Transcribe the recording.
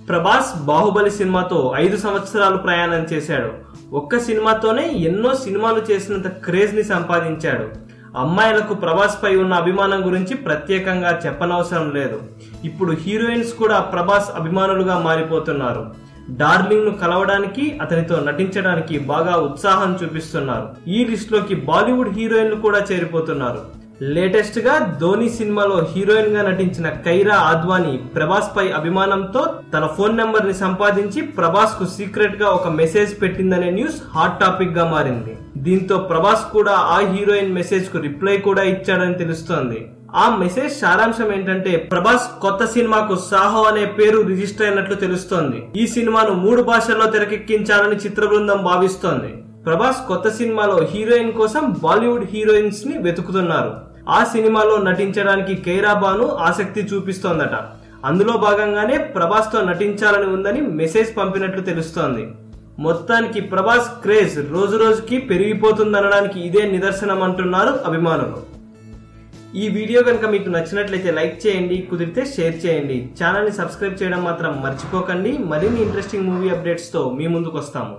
ప్రభాస్ బాహుబలి సినిమాతో 5 సంవత్సరాలు ప్రయాణం చేశాడు. ఒక్క సినిమాతోనే ఎన్నో సినిమాలు చేసినంత క్రేజ్ ని సంపాదించాడు. అమ్మాయిలకు ప్రభాస్ పై ఉన్న అభిమానం గురించి ప్రత్యేకంగా చెప్పనవసరం లేదు. ఇప్పుడు హీరోయిన్స్ కూడా ప్రభాస్ అభిమానులుగా మారిపోతున్నారు. డార్లింగ్ ను కలవడానికి, అతనితో నటించడానికి బాగా ఉత్సాహం చూపిస్తున్నారు. ఈ లిస్ట్ లోకి బాలీవుడ్ హీరోయిన్లు కూడా చేరిపోతున్నారు. లేటెస్ట్ గా ధోని సినిమాలో హీరోయిన్ గా నటించిన కైరా ఆద్వానీ ప్రభాస్ పై అభిమానంతో తన ఫోన్ నెంబర్ ని సంపాదించి ప్రభాస్ కు సీక్రెట్ గా ఒక మెసేజ్ పెట్టిందనే న్యూస్ హాట్ టాపిక్ గా మారింది. దీంతో ప్రభాస్ కూడా ఆ హీరోయిన్ మెసేజ్ కు రిప్లై కూడా ఇచ్చాడని తెలుస్తోంది. ఆ మెసేజ్ సారాంశం ఏంటంటే, ప్రభాస్ కొత్త సినిమాకు సాహో అనే పేరు రిజిస్టర్ అయినట్లు తెలుస్తోంది. ఈ సినిమాను 3 భాషల్లో తెరకెక్కించాలని చిత్ర బృందం భావిస్తోంది. ప్రభాస్ కొత్త సినిమాలో హీరోయిన్ కోసం బాలీవుడ్ హీరోయిన్స్ ని వెతుకుతున్నారు. ఆ సినిమాలో నటించడానికి కైరా బాను ఆసక్తి చూపిస్తోందట. అందులో భాగంగానే ప్రభాస్ తో నటించాలని ఉందని మెసేజ్ పంపినట్లు తెలుస్తోంది. మొత్తానికి ప్రభాస్ క్రేజ్ రోజు రోజుకి పెరిగిపోతుందనడానికి ఇదే నిదర్శనం అంటున్నారు అభిమానులు. ఈ వీడియో కనుక మీకు నచ్చినట్లయితే లైక్ చేయండి, కుదిరితే షేర్ చేయండి. ఛానల్ ని సబ్స్క్రైబ్ చేయడం మాత్రం మర్చిపోకండి. మరిన్ని ఇంట్రెస్టింగ్ మూవీ అప్డేట్స్ తో మీ ముందుకు వస్తాము.